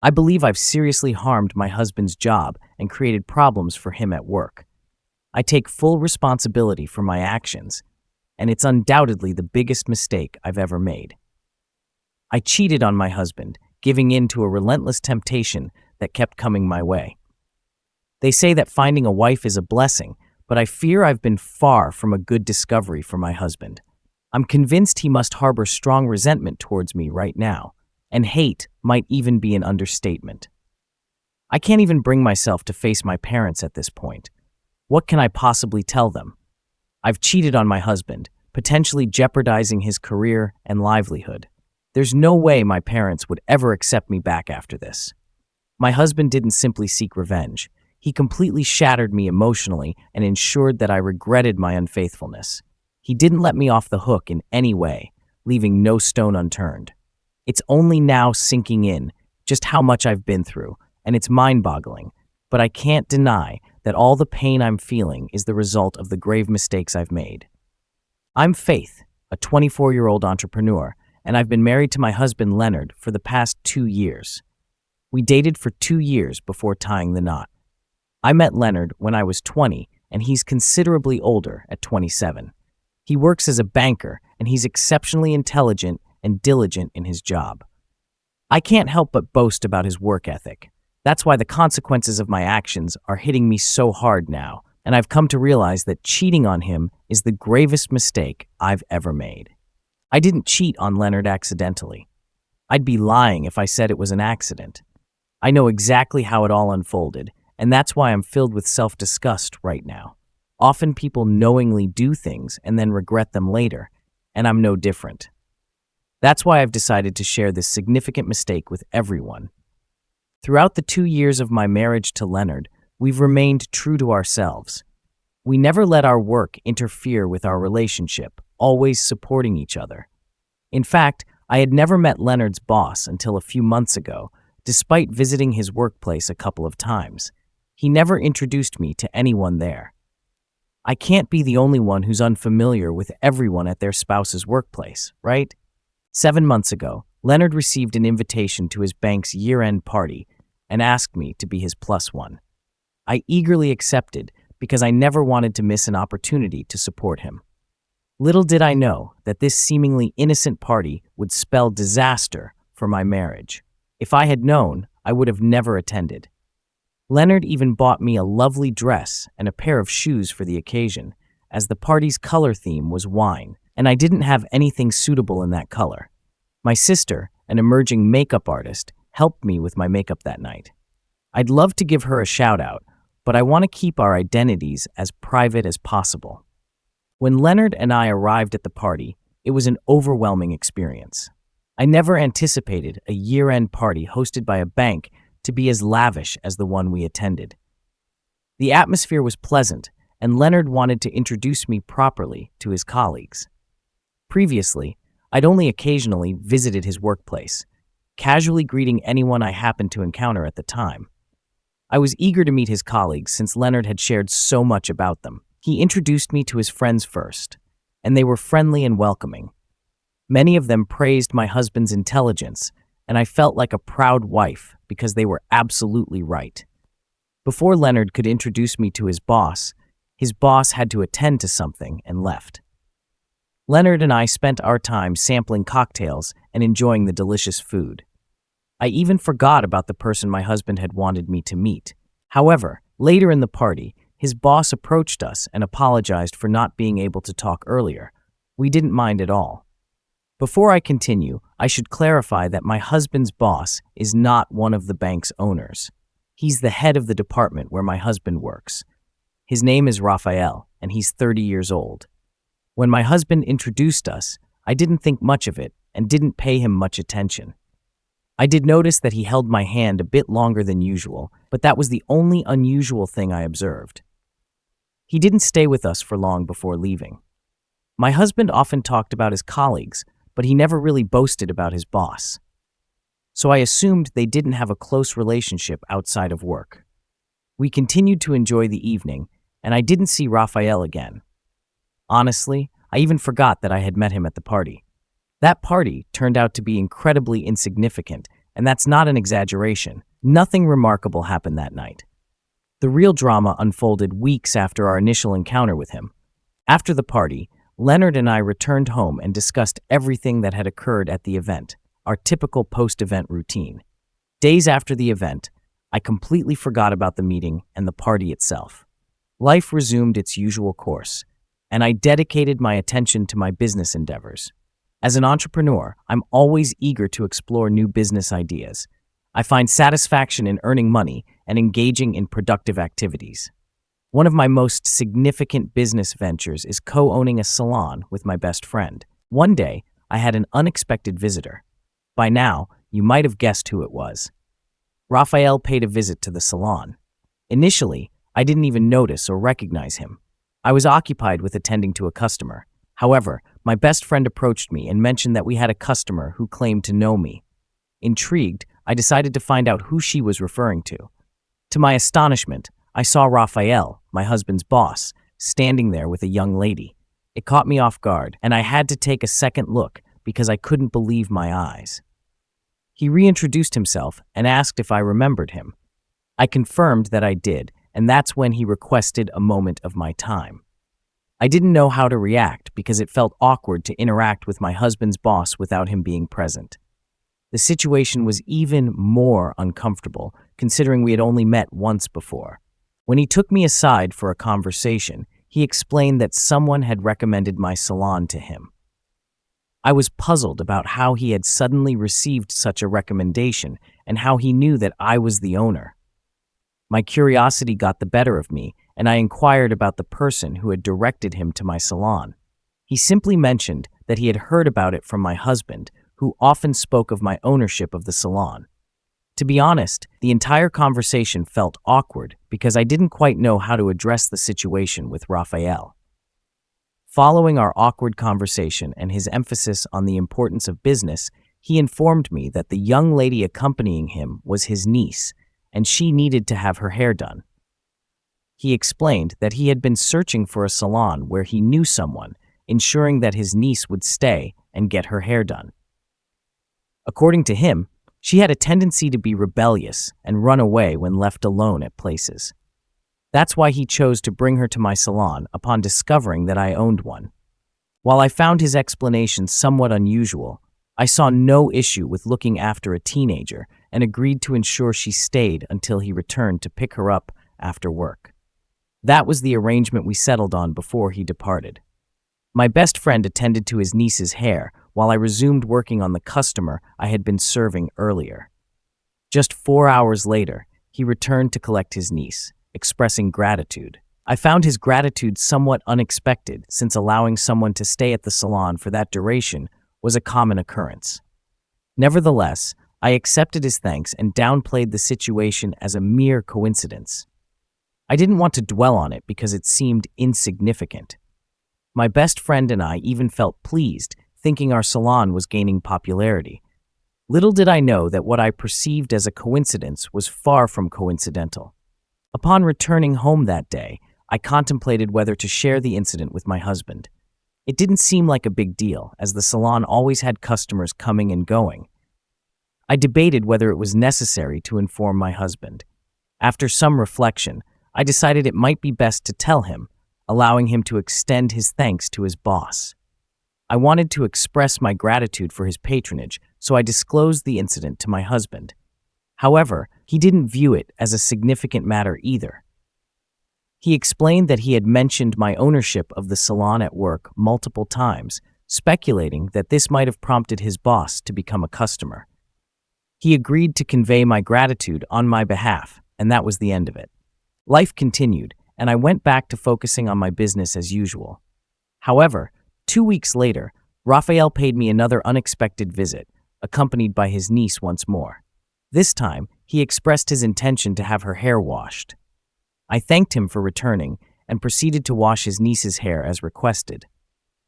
I believe I've seriously harmed my husband's job and created problems for him at work. I take full responsibility for my actions, and it's undoubtedly the biggest mistake I've ever made. I cheated on my husband, giving in to a relentless temptation that kept coming my way. They say that finding a wife is a blessing, but I fear I've been far from a good discovery for my husband. I'm convinced he must harbor strong resentment towards me right now, and hate might even be an understatement. I can't even bring myself to face my parents at this point. What can I possibly tell them? I've cheated on my husband, potentially jeopardizing his career and livelihood. There's no way my parents would ever accept me back after this. My husband didn't simply seek revenge. He completely shattered me emotionally and ensured that I regretted my unfaithfulness. He didn't let me off the hook in any way, leaving no stone unturned. It's only now sinking in just how much I've been through, and it's mind-boggling, but I can't deny that all the pain I'm feeling is the result of the grave mistakes I've made. I'm Faith, a 24-year-old entrepreneur, and I've been married to my husband Leonard for the past 2 years. We dated for 2 years before tying the knot. I met Leonard when I was 20, and he's considerably older at 27. He works as a banker, and he's exceptionally intelligent and diligent in his job. I can't help but boast about his work ethic. That's why the consequences of my actions are hitting me so hard now, and I've come to realize that cheating on him is the gravest mistake I've ever made. I didn't cheat on Leonard accidentally. I'd be lying if I said it was an accident. I know exactly how it all unfolded, and that's why I'm filled with self-disgust right now. Often people knowingly do things and then regret them later, and I'm no different. That's why I've decided to share this significant mistake with everyone. Throughout the 2 years of my marriage to Leonard, we've remained true to ourselves. We never let our work interfere with our relationship, always supporting each other. In fact, I had never met Leonard's boss until a few months ago, despite visiting his workplace a couple of times. He never introduced me to anyone there. I can't be the only one who's unfamiliar with everyone at their spouse's workplace, right? 7 months ago, Leonard received an invitation to his bank's year-end party and asked me to be his plus one. I eagerly accepted because I never wanted to miss an opportunity to support him. Little did I know that this seemingly innocent party would spell disaster for my marriage. If I had known, I would have never attended. Leonard even bought me a lovely dress and a pair of shoes for the occasion, as the party's color theme was wine, and I didn't have anything suitable in that color. My sister, an emerging makeup artist, helped me with my makeup that night. I'd love to give her a shout-out, but I want to keep our identities as private as possible. When Leonard and I arrived at the party, it was an overwhelming experience. I never anticipated a year-end party hosted by a bank to be as lavish as the one we attended. The atmosphere was pleasant, and Leonard wanted to introduce me properly to his colleagues. Previously, I'd only occasionally visited his workplace, casually greeting anyone I happened to encounter at the time. I was eager to meet his colleagues since Leonard had shared so much about them. He introduced me to his friends first, and they were friendly and welcoming. Many of them praised my husband's intelligence, and I felt like a proud wife because they were absolutely right. Before Leonard could introduce me to his boss had to attend to something and left. Leonard and I spent our time sampling cocktails and enjoying the delicious food. I even forgot about the person my husband had wanted me to meet. However, later in the party, his boss approached us and apologized for not being able to talk earlier. We didn't mind at all. Before I continue, I should clarify that my husband's boss is not one of the bank's owners. He's the head of the department where my husband works. His name is Raphael, and he's 30 years old. When my husband introduced us, I didn't think much of it and didn't pay him much attention. I did notice that he held my hand a bit longer than usual, but that was the only unusual thing I observed. He didn't stay with us for long before leaving. My husband often talked about his colleagues, but he never really boasted about his boss. So I assumed they didn't have a close relationship outside of work. We continued to enjoy the evening, and I didn't see Raphael again. Honestly, I even forgot that I had met him at the party. That party turned out to be incredibly insignificant, and that's not an exaggeration. Nothing remarkable happened that night. The real drama unfolded weeks after our initial encounter with him. After the party, Leonard and I returned home and discussed everything that had occurred at the event, our typical post-event routine. Days after the event, I completely forgot about the meeting and the party itself. Life resumed its usual course, and I dedicated my attention to my business endeavors. As an entrepreneur, I'm always eager to explore new business ideas. I find satisfaction in earning money and engaging in productive activities. One of my most significant business ventures is co-owning a salon with my best friend. One day, I had an unexpected visitor. By now, you might have guessed who it was. Raphael paid a visit to the salon. Initially, I didn't even notice or recognize him. I was occupied with attending to a customer. However, my best friend approached me and mentioned that we had a customer who claimed to know me. Intrigued, I decided to find out who she was referring to. To my astonishment, I saw Raphael, my husband's boss, standing there with a young lady. It caught me off guard, and I had to take a second look because I couldn't believe my eyes. He reintroduced himself and asked if I remembered him. I confirmed that I did, and that's when he requested a moment of my time. I didn't know how to react because it felt awkward to interact with my husband's boss without him being present. The situation was even more uncomfortable, considering we had only met once before. When he took me aside for a conversation, he explained that someone had recommended my salon to him. I was puzzled about how he had suddenly received such a recommendation and how he knew that I was the owner. My curiosity got the better of me, and I inquired about the person who had directed him to my salon. He simply mentioned that he had heard about it from my husband, who often spoke of my ownership of the salon. To be honest, the entire conversation felt awkward because I didn't quite know how to address the situation with Raphael. Following our awkward conversation and his emphasis on the importance of business, he informed me that the young lady accompanying him was his niece, and she needed to have her hair done. He explained that he had been searching for a salon where he knew someone, ensuring that his niece would stay and get her hair done. According to him, she had a tendency to be rebellious and run away when left alone at places. That's why he chose to bring her to my salon upon discovering that I owned one. While I found his explanation somewhat unusual, I saw no issue with looking after a teenager and agreed to ensure she stayed until he returned to pick her up after work. That was the arrangement we settled on before he departed. My best friend attended to his niece's hair while I resumed working on the customer I had been serving earlier. Just 4 hours later, he returned to collect his niece, expressing gratitude. I found his gratitude somewhat unexpected since allowing someone to stay at the salon for that duration was a common occurrence. Nevertheless, I accepted his thanks and downplayed the situation as a mere coincidence. I didn't want to dwell on it because it seemed insignificant. My best friend and I even felt pleased, thinking our salon was gaining popularity. Little did I know that what I perceived as a coincidence was far from coincidental. Upon returning home that day, I contemplated whether to share the incident with my husband. It didn't seem like a big deal, as the salon always had customers coming and going. I debated whether it was necessary to inform my husband. After some reflection, I decided it might be best to tell him, allowing him to extend his thanks to his boss. I wanted to express my gratitude for his patronage, so I disclosed the incident to my husband. However, he didn't view it as a significant matter either. He explained that he had mentioned my ownership of the salon at work multiple times, speculating that this might have prompted his boss to become a customer. He agreed to convey my gratitude on my behalf, and that was the end of it. Life continued, and I went back to focusing on my business as usual. However, 2 weeks later, Raphael paid me another unexpected visit, accompanied by his niece once more. This time, he expressed his intention to have her hair washed. I thanked him for returning and proceeded to wash his niece's hair as requested.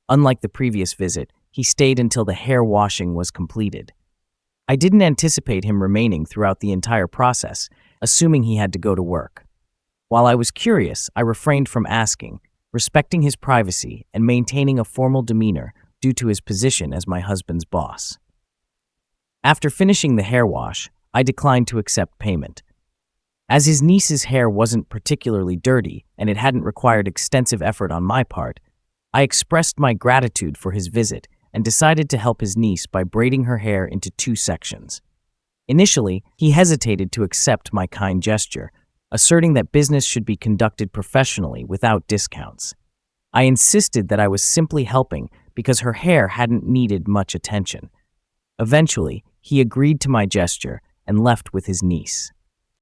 Unlike the previous visit, he stayed until the hair washing was completed. I didn't anticipate him remaining throughout the entire process, assuming he had to go to work. While I was curious, I refrained from asking, respecting his privacy and maintaining a formal demeanor due to his position as my husband's boss. After finishing the hair wash, I declined to accept payment. As his niece's hair wasn't particularly dirty and it hadn't required extensive effort on my part, I expressed my gratitude for his visit and decided to help his niece by braiding her hair into 2 sections. Initially, he hesitated to accept my kind gesture, asserting that business should be conducted professionally without discounts. I insisted that I was simply helping because her hair hadn't needed much attention. Eventually, he agreed to my gesture and left with his niece.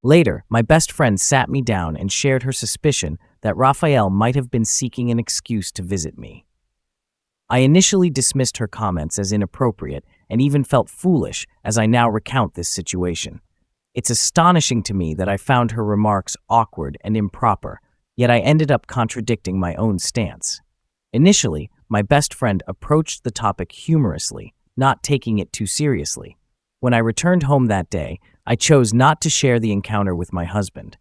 Later, my best friend sat me down and shared her suspicion that Raphael might have been seeking an excuse to visit me. I initially dismissed her comments as inappropriate and even felt foolish as I now recount this situation. It's astonishing to me that I found her remarks awkward and improper, yet I ended up contradicting my own stance. Initially, my best friend approached the topic humorously, not taking it too seriously. When I returned home that day, I chose not to share the encounter with my husband.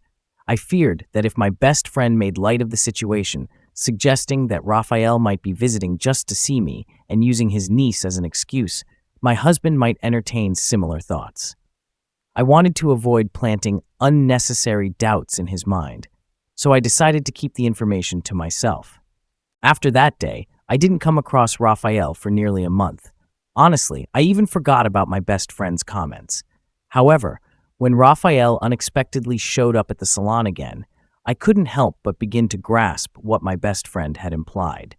I feared that if my best friend made light of the situation, suggesting that Raphael might be visiting just to see me and using his niece as an excuse, my husband might entertain similar thoughts. I wanted to avoid planting unnecessary doubts in his mind, so I decided to keep the information to myself. After that day, I didn't come across Raphael for nearly a month. Honestly, I even forgot about my best friend's comments. However, when Raphael unexpectedly showed up at the salon again, I couldn't help but begin to grasp what my best friend had implied.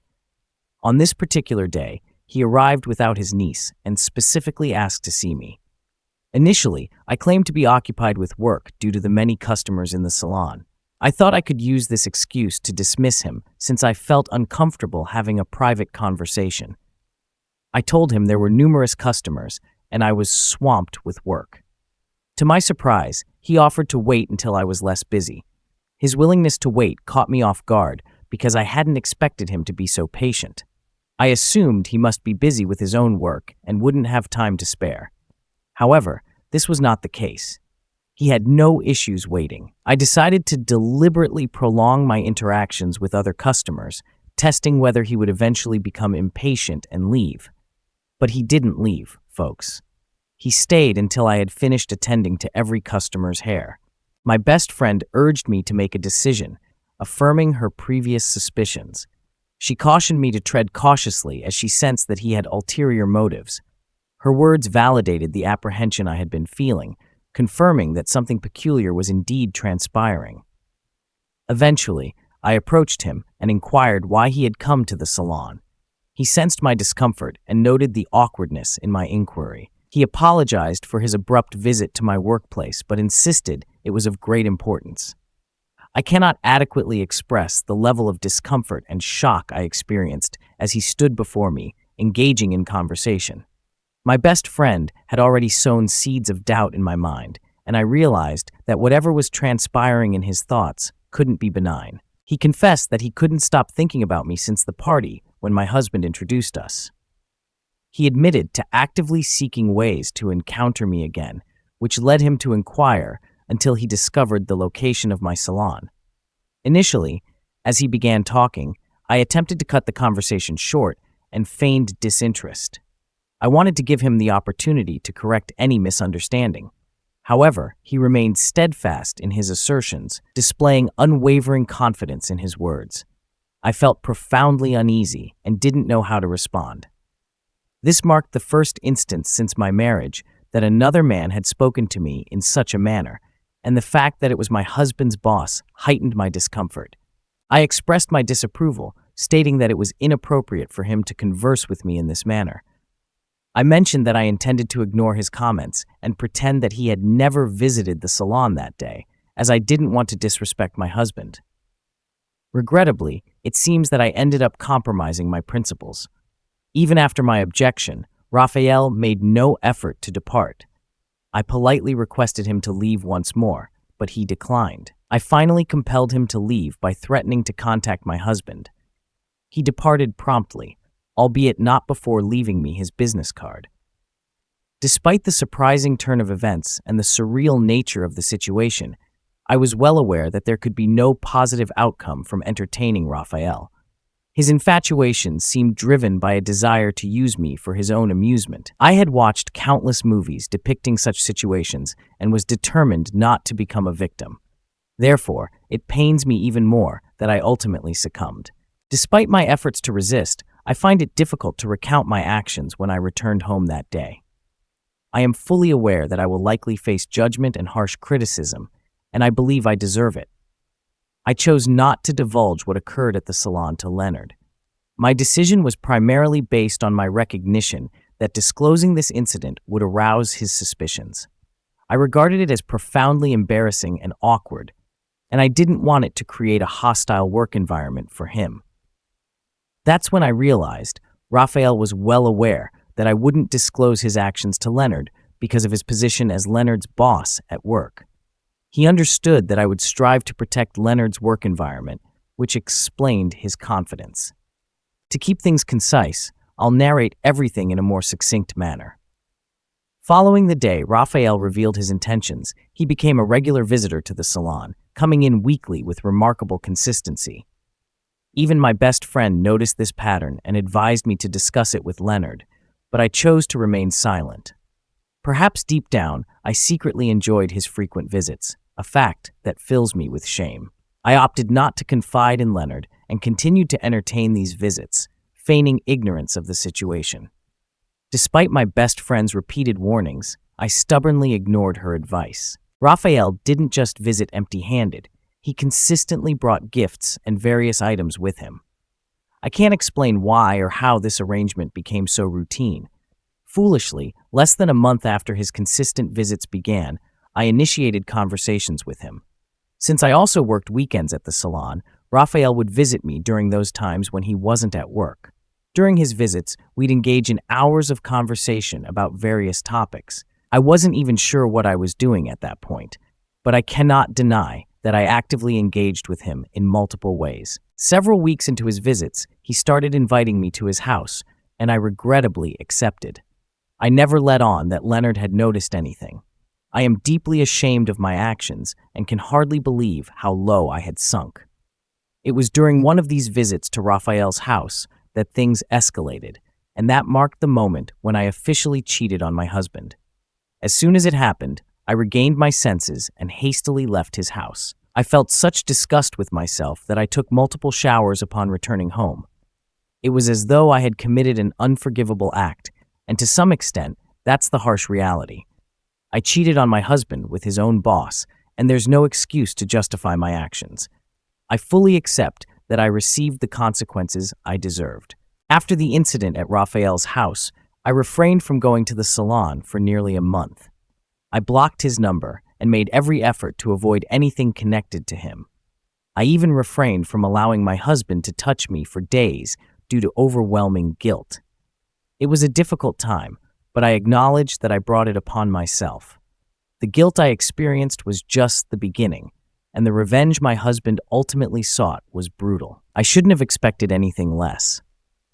On this particular day, he arrived without his niece and specifically asked to see me. Initially, I claimed to be occupied with work due to the many customers in the salon. I thought I could use this excuse to dismiss him since I felt uncomfortable having a private conversation. I told him there were numerous customers and I was swamped with work. To my surprise, he offered to wait until I was less busy. His willingness to wait caught me off guard because I hadn't expected him to be so patient. I assumed he must be busy with his own work and wouldn't have time to spare. However, this was not the case. He had no issues waiting. I decided to deliberately prolong my interactions with other customers, testing whether he would eventually become impatient and leave. But he didn't leave, folks. He stayed until I had finished attending to every customer's hair. My best friend urged me to make a decision, affirming her previous suspicions. She cautioned me to tread cautiously as she sensed that he had ulterior motives. Her words validated the apprehension I had been feeling, confirming that something peculiar was indeed transpiring. Eventually, I approached him and inquired why he had come to the salon. He sensed my discomfort and noted the awkwardness in my inquiry. He apologized for his abrupt visit to my workplace, but insisted it was of great importance. I cannot adequately express the level of discomfort and shock I experienced as he stood before me, engaging in conversation. My best friend had already sown seeds of doubt in my mind, and I realized that whatever was transpiring in his thoughts couldn't be benign. He confessed that he couldn't stop thinking about me since the party when my husband introduced us. He admitted to actively seeking ways to encounter me again, which led him to inquire until he discovered the location of my salon. Initially, as he began talking, I attempted to cut the conversation short and feigned disinterest. I wanted to give him the opportunity to correct any misunderstanding. However, he remained steadfast in his assertions, displaying unwavering confidence in his words. I felt profoundly uneasy and didn't know how to respond. This marked the first instance since my marriage that another man had spoken to me in such a manner, and the fact that it was my husband's boss heightened my discomfort. I expressed my disapproval, stating that it was inappropriate for him to converse with me in this manner. I mentioned that I intended to ignore his comments and pretend that he had never visited the salon that day, as I didn't want to disrespect my husband. Regrettably, it seems that I ended up compromising my principles. Even after my objection, Raphael made no effort to depart. I politely requested him to leave once more, but he declined. I finally compelled him to leave by threatening to contact my husband. He departed promptly, albeit not before leaving me his business card. Despite the surprising turn of events and the surreal nature of the situation, I was well aware that there could be no positive outcome from entertaining Raphael. His infatuation seemed driven by a desire to use me for his own amusement. I had watched countless movies depicting such situations and was determined not to become a victim. Therefore, it pains me even more that I ultimately succumbed. Despite my efforts to resist, I find it difficult to recount my actions when I returned home that day. I am fully aware that I will likely face judgment and harsh criticism, and I believe I deserve it. I chose not to divulge what occurred at the salon to Leonard. My decision was primarily based on my recognition that disclosing this incident would arouse his suspicions. I regarded it as profoundly embarrassing and awkward, and I didn't want it to create a hostile work environment for him. That's when I realized Raphael was well aware that I wouldn't disclose his actions to Leonard because of his position as Leonard's boss at work. He understood that I would strive to protect Leonard's work environment, which explained his confidence. To keep things concise, I'll narrate everything in a more succinct manner. Following the day Raphael revealed his intentions, he became a regular visitor to the salon, coming in weekly with remarkable consistency. Even my best friend noticed this pattern and advised me to discuss it with Leonard, but I chose to remain silent. Perhaps deep down, I secretly enjoyed his frequent visits, a fact that fills me with shame. I opted not to confide in Leonard and continued to entertain these visits, feigning ignorance of the situation. Despite my best friend's repeated warnings, I stubbornly ignored her advice. Raphael didn't just visit empty-handed. He consistently brought gifts and various items with him. I can't explain why or how this arrangement became so routine. Foolishly, less than a month after his consistent visits began, I initiated conversations with him. Since I also worked weekends at the salon, Raphael would visit me during those times when he wasn't at work. During his visits, we'd engage in hours of conversation about various topics. I wasn't even sure what I was doing at that point, but I cannot deny that I actively engaged with him in multiple ways. Several weeks into his visits, he started inviting me to his house, and I regrettably accepted. I never let on that Leonard had noticed anything. I am deeply ashamed of my actions and can hardly believe how low I had sunk. It was during one of these visits to Raphael's house that things escalated, and that marked the moment when I officially cheated on my husband. As soon as it happened, I regained my senses and hastily left his house. I felt such disgust with myself that I took multiple showers upon returning home. It was as though I had committed an unforgivable act, and to some extent, that's the harsh reality. I cheated on my husband with his own boss, and there's no excuse to justify my actions. I fully accept that I received the consequences I deserved. After the incident at Raphael's house, I refrained from going to the salon for nearly a month. I blocked his number and made every effort to avoid anything connected to him. I even refrained from allowing my husband to touch me for days due to overwhelming guilt. It was a difficult time, but I acknowledged that I brought it upon myself. The guilt I experienced was just the beginning, and the revenge my husband ultimately sought was brutal. I shouldn't have expected anything less.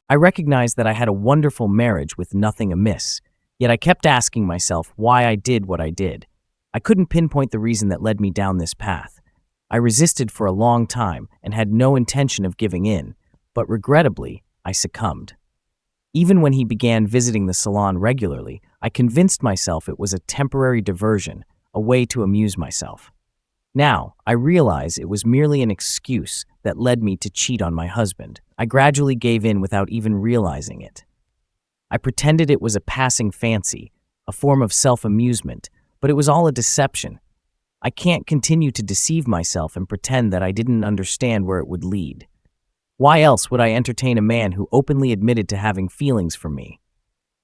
I recognized that I had a wonderful marriage with nothing amiss, yet I kept asking myself why I did what I did. I couldn't pinpoint the reason that led me down this path. I resisted for a long time and had no intention of giving in, but regrettably, I succumbed. Even when he began visiting the salon regularly, I convinced myself it was a temporary diversion, a way to amuse myself. Now, I realize it was merely an excuse that led me to cheat on my husband. I gradually gave in without even realizing it. I pretended it was a passing fancy, a form of self-amusement, but it was all a deception. I can't continue to deceive myself and pretend that I didn't understand where it would lead. Why else would I entertain a man who openly admitted to having feelings for me?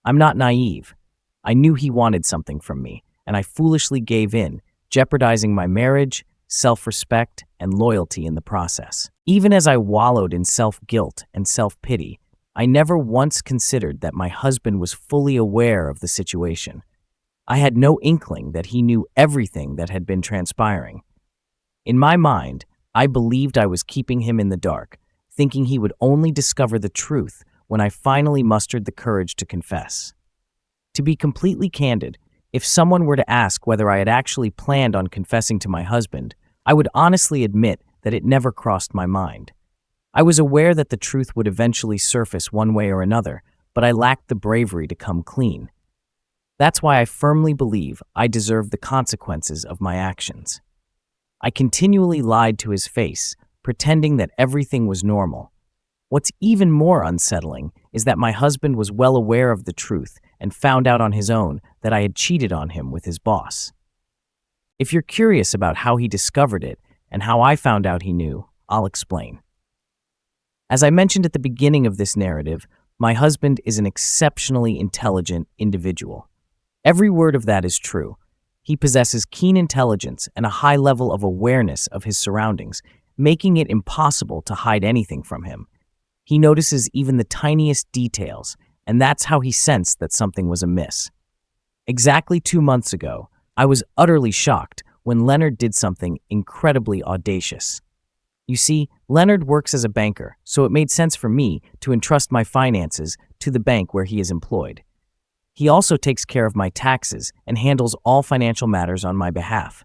I'm not naive. I knew he wanted something from me, and I foolishly gave in, jeopardizing my marriage, self-respect, and loyalty in the process. Even as I wallowed in self-guilt and self-pity, I never once considered that my husband was fully aware of the situation. I had no inkling that he knew everything that had been transpiring. In my mind, I believed I was keeping him in the dark, thinking he would only discover the truth when I finally mustered the courage to confess. To be completely candid, if someone were to ask whether I had actually planned on confessing to my husband, I would honestly admit that it never crossed my mind. I was aware that the truth would eventually surface one way or another, but I lacked the bravery to come clean. That's why I firmly believe I deserve the consequences of my actions. I continually lied to his face, pretending that everything was normal. What's even more unsettling is that my husband was well aware of the truth and found out on his own that I had cheated on him with his boss. If you're curious about how he discovered it and how I found out he knew, I'll explain. As I mentioned at the beginning of this narrative, my husband is an exceptionally intelligent individual. Every word of that is true. He possesses keen intelligence and a high level of awareness of his surroundings, making it impossible to hide anything from him. He notices even the tiniest details, and that's how he sensed that something was amiss. Exactly 2 months ago, I was utterly shocked when Leonard did something incredibly audacious. You see, Leonard works as a banker, so it made sense for me to entrust my finances to the bank where he is employed. He also takes care of my taxes and handles all financial matters on my behalf.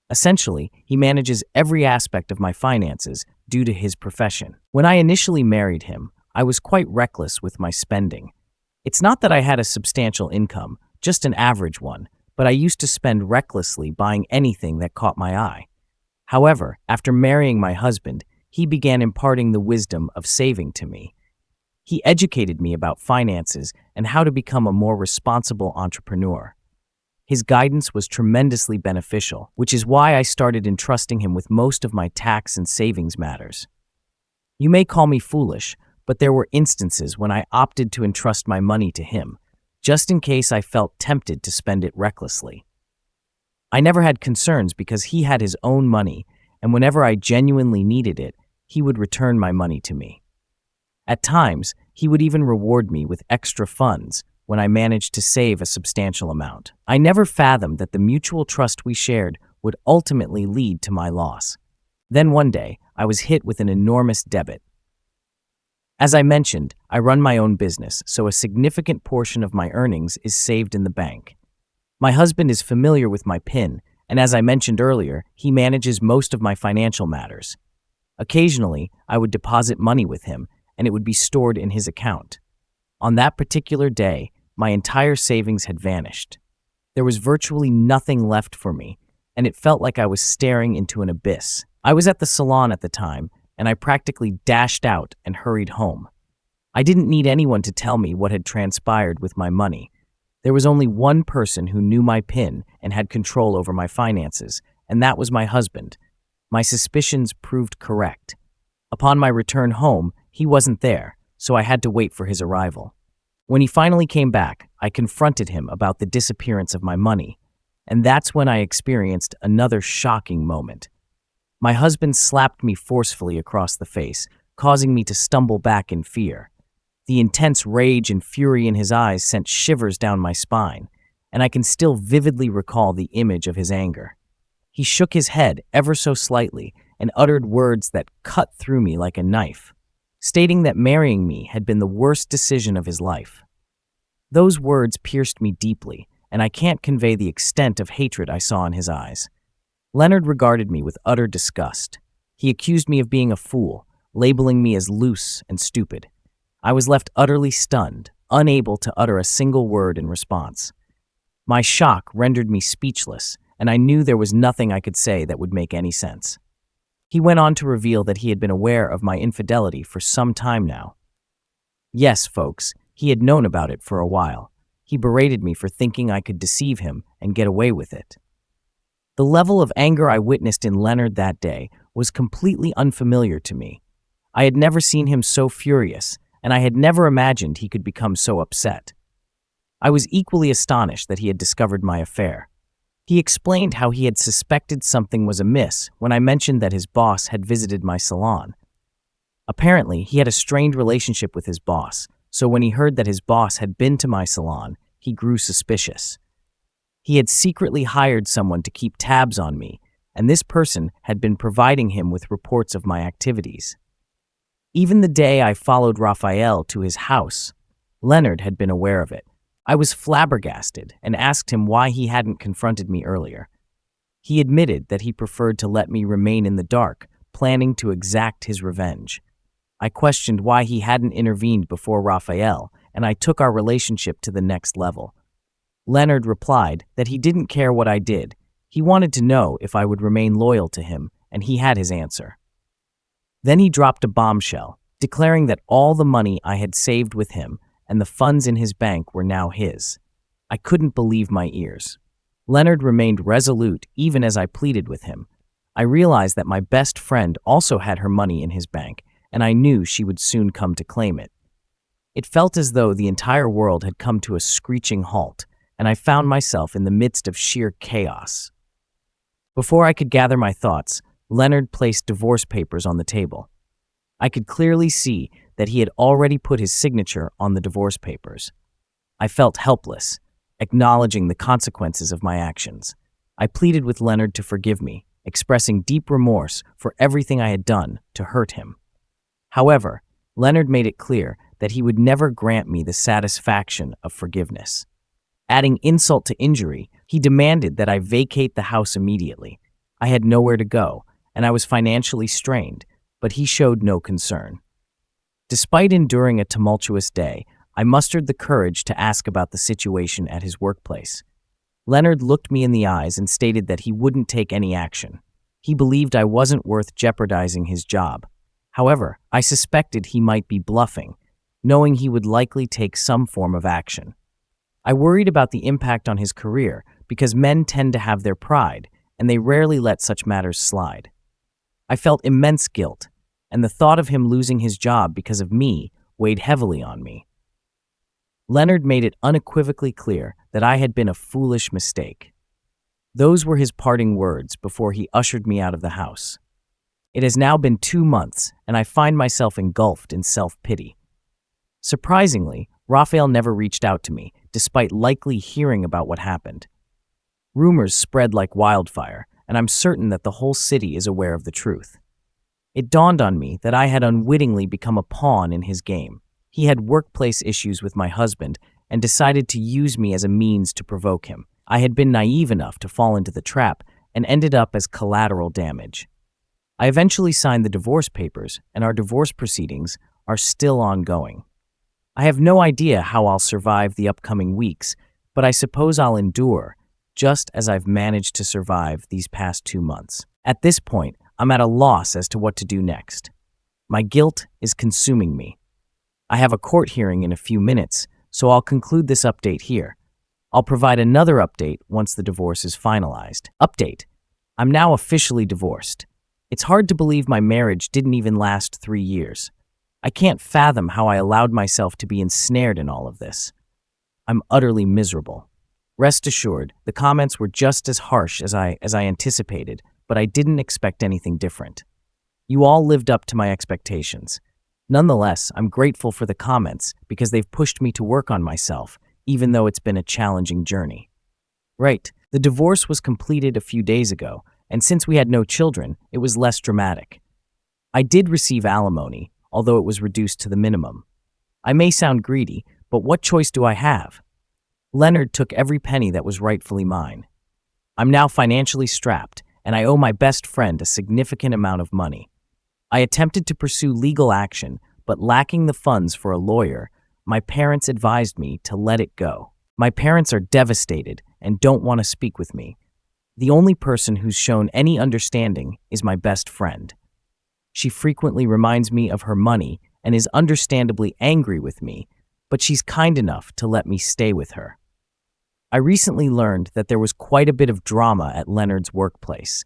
Essentially, he manages every aspect of my finances due to his profession. When I initially married him, I was quite reckless with my spending. It's not that I had a substantial income, just an average one, but I used to spend recklessly buying anything that caught my eye. However, after marrying my husband, he began imparting the wisdom of saving to me. He educated me about finances and how to become a more responsible entrepreneur. His guidance was tremendously beneficial, which is why I started entrusting him with most of my tax and savings matters. You may call me foolish, but there were instances when I opted to entrust my money to him, just in case I felt tempted to spend it recklessly. I never had concerns because he had his own money, and whenever I genuinely needed it, he would return my money to me. At times, he would even reward me with extra funds when I managed to save a substantial amount. I never fathomed that the mutual trust we shared would ultimately lead to my loss. Then one day, I was hit with an enormous debit. As I mentioned, I run my own business, so a significant portion of my earnings is saved in the bank. My husband is familiar with my PIN, and as I mentioned earlier, he manages most of my financial matters. Occasionally, I would deposit money with him, and it would be stored in his account. On that particular day, my entire savings had vanished. There was virtually nothing left for me, and it felt like I was staring into an abyss. I was at the salon at the time, and I practically dashed out and hurried home. I didn't need anyone to tell me what had transpired with my money. There was only one person who knew my PIN and had control over my finances, and that was my husband. My suspicions proved correct. Upon my return home, he wasn't there, so I had to wait for his arrival. When he finally came back, I confronted him about the disappearance of my money, and that's when I experienced another shocking moment. My husband slapped me forcefully across the face, causing me to stumble back in fear. The intense rage and fury in his eyes sent shivers down my spine, and I can still vividly recall the image of his anger. He shook his head ever so slightly and uttered words that cut through me like a knife, stating that marrying me had been the worst decision of his life. Those words pierced me deeply, and I can't convey the extent of hatred I saw in his eyes. Leonard regarded me with utter disgust. He accused me of being a fool, labeling me as loose and stupid. I was left utterly stunned, unable to utter a single word in response. My shock rendered me speechless, and I knew there was nothing I could say that would make any sense. He went on to reveal that he had been aware of my infidelity for some time now. Yes, folks, he had known about it for a while. He berated me for thinking I could deceive him and get away with it. The level of anger I witnessed in Leonard that day was completely unfamiliar to me. I had never seen him so furious, and I had never imagined he could become so upset. I was equally astonished that he had discovered my affair. He explained how he had suspected something was amiss when I mentioned that his boss had visited my salon. Apparently, he had a strained relationship with his boss, so when he heard that his boss had been to my salon, he grew suspicious. He had secretly hired someone to keep tabs on me, and this person had been providing him with reports of my activities. Even the day I followed Raphael to his house, Leonard had been aware of it. I was flabbergasted and asked him why he hadn't confronted me earlier. He admitted that he preferred to let me remain in the dark, planning to exact his revenge. I questioned why he hadn't intervened before Raphael, and I took our relationship to the next level. Leonard replied that he didn't care what I did. He wanted to know if I would remain loyal to him, and he had his answer. Then he dropped a bombshell, declaring that all the money I had saved with him and the funds in his bank were now his. I couldn't believe my ears. Leonard remained resolute even as I pleaded with him. I realized that my best friend also had her money in his bank, and I knew she would soon come to claim it. It felt as though the entire world had come to a screeching halt, and I found myself in the midst of sheer chaos. Before I could gather my thoughts, Leonard placed divorce papers on the table. I could clearly see that he had already put his signature on the divorce papers. I felt helpless, acknowledging the consequences of my actions. I pleaded with Leonard to forgive me, expressing deep remorse for everything I had done to hurt him. However, Leonard made it clear that he would never grant me the satisfaction of forgiveness. Adding insult to injury, he demanded that I vacate the house immediately. I had nowhere to go, and I was financially strained, but he showed no concern. Despite enduring a tumultuous day, I mustered the courage to ask about the situation at his workplace. Leonard looked me in the eyes and stated that he wouldn't take any action. He believed I wasn't worth jeopardizing his job. However, I suspected he might be bluffing, knowing he would likely take some form of action. I worried about the impact on his career because men tend to have their pride, and they rarely let such matters slide. I felt immense guilt, and the thought of him losing his job because of me weighed heavily on me. Leonard made it unequivocally clear that I had been a foolish mistake. Those were his parting words before he ushered me out of the house. It has now been 2 months, and I find myself engulfed in self-pity. Surprisingly, Raphael never reached out to me, despite likely hearing about what happened. Rumors spread like wildfire, and I'm certain that the whole city is aware of the truth. It dawned on me that I had unwittingly become a pawn in his game. He had workplace issues with my husband and decided to use me as a means to provoke him. I had been naive enough to fall into the trap and ended up as collateral damage. I eventually signed the divorce papers, and our divorce proceedings are still ongoing. I have no idea how I'll survive the upcoming weeks, but I suppose I'll endure, just as I've managed to survive these past 2 months. At this point, I'm at a loss as to what to do next. My guilt is consuming me. I have a court hearing in a few minutes, so I'll conclude this update here. I'll provide another update once the divorce is finalized. Update: I'm now officially divorced. It's hard to believe my marriage didn't even last 3 years. I can't fathom how I allowed myself to be ensnared in all of this. I'm utterly miserable. Rest assured, the comments were just as harsh as I anticipated, but I didn't expect anything different. You all lived up to my expectations. Nonetheless, I'm grateful for the comments because they've pushed me to work on myself, even though it's been a challenging journey. Right, the divorce was completed a few days ago, and since we had no children, it was less dramatic. I did receive alimony, although it was reduced to the minimum. I may sound greedy, but what choice do I have? Leonard took every penny that was rightfully mine. I'm now financially strapped, and I owe my best friend a significant amount of money. I attempted to pursue legal action, but lacking the funds for a lawyer, my parents advised me to let it go. My parents are devastated and don't want to speak with me. The only person who's shown any understanding is my best friend. She frequently reminds me of her money and is understandably angry with me, but she's kind enough to let me stay with her. I recently learned that there was quite a bit of drama at Leonard's workplace.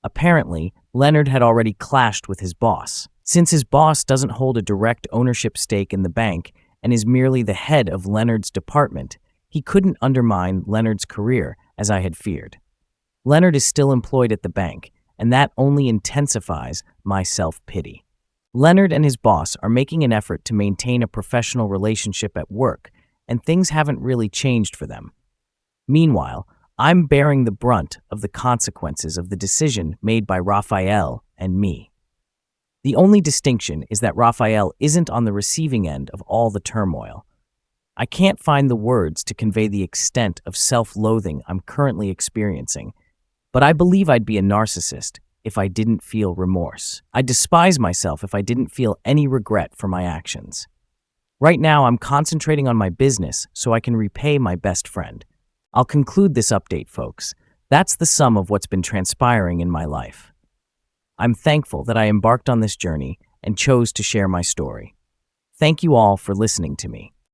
Apparently, Leonard had already clashed with his boss. Since his boss doesn't hold a direct ownership stake in the bank and is merely the head of Leonard's department, he couldn't undermine Leonard's career as I had feared. Leonard is still employed at the bank, and that only intensifies my self-pity. Leonard and his boss are making an effort to maintain a professional relationship at work, and things haven't really changed for them. Meanwhile, I'm bearing the brunt of the consequences of the decision made by Raphael and me. The only distinction is that Raphael isn't on the receiving end of all the turmoil. I can't find the words to convey the extent of self-loathing I'm currently experiencing, but I believe I'd be a narcissist if I didn't feel remorse. I'd despise myself if I didn't feel any regret for my actions. Right now, I'm concentrating on my business so I can repay my best friend. I'll conclude this update, folks. That's the sum of what's been transpiring in my life. I'm thankful that I embarked on this journey and chose to share my story. Thank you all for listening to me.